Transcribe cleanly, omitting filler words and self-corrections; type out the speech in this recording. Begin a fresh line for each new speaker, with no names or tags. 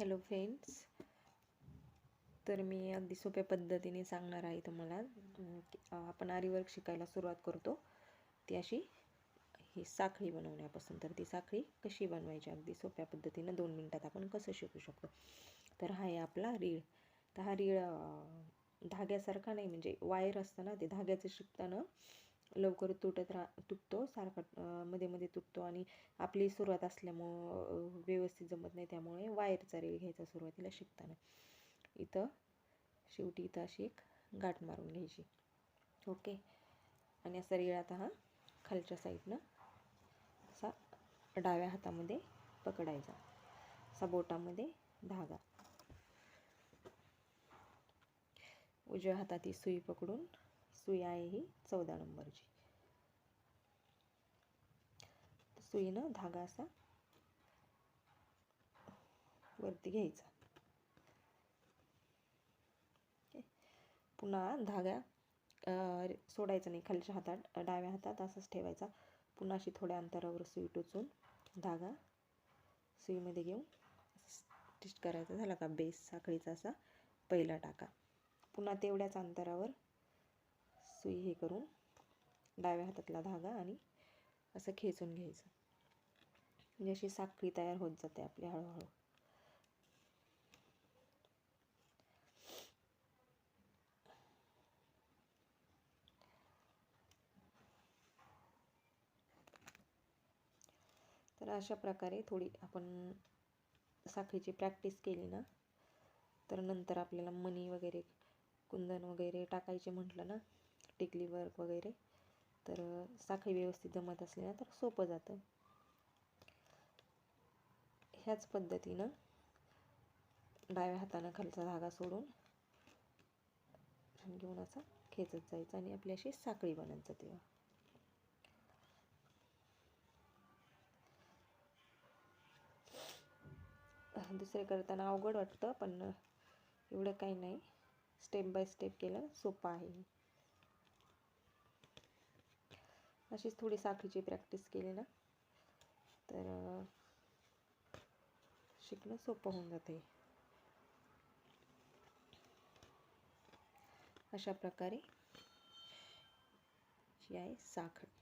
Hello friends, तर मी अगदी सोप्या पद्धतीने सांगणार आहे तुम्हाला की आपण आरीवर्क शिकायला सुरुवात करतो ती अशी ही साखळी बनवण्यापासून. तर ती साखळी कशी बनवायची अगदी सोप्या पद्धतीनं 2 मिनिटात आपण कसं शिकू शकतो. तर हा आहे आपला रीळ. तर हा रीळ धाग्यासारखा नाही, म्हणजे वायर असतं ना, ते धाग्याचं शिकताना लवकर तुटतो सारखा, मध्ये मध्ये तुटतो आणि आपली सुरुवात असल्यामुळं व्यवस्थित जमत नाही, त्यामुळे वायरचा रीळ घ्यायचा सुरुवातीला शिकताना. शेवटी इथं अशी एक गाठ मारून घ्यायची. ओके. आणि असा रीळ आता हा खालच्या साईडनं असा डाव्या हातामध्ये पकडायचा, असा बोटामध्ये धागा, उजव्या हातात ही सुई पकडून, सुई आहे ही 14 नंबरची, सुईनं धागा असा वरती घ्यायचा. पुन्हा धागा सोडायचा नाही, खालच्या हातात डाव्या हातात असंच ठेवायचा. पुन्हा अशी थोड्या अंतरावर सुई टोचून धागा सुईमध्ये घेऊन स्टिच करायचा. झाला का बेस साखळीचा असा पहिला टाका. पुन्हा तेवढ्याच अंतरावर सुई हे करून डाव्या हातातला धागा आणि असं खेचून घ्यायचं, म्हणजे अशी साखळी तयार होत जाते आपली हळूहळू. तर अशा प्रकारे थोडी आपण साखळीची प्रॅक्टिस केली ना, तर नंतर आपल्याला मणी वगैरे, कुंदन वगैरे टाकायचे म्हटलं ना, टिकली वर्क वगैरे, तर साखळी व्यवस्थित जमत असली ना तर सोपं जातं. ह्याच पद्धतीनं डाव्या हातानं खालचा धागा सोडून घेऊन असा खेचत जायचा आणि आपली अशी साखळी बनत जाते. दुसरे करताना अवघड वाटतं, पण एवढं काही नाही, स्टेप बाय स्टेप केलं सोपं आहे. अशीच थोडी साखळीची प्रॅक्टिस केली ना तर शिकणं सोपं होऊन जाते. अशा प्रकारे ही आहे साखळी.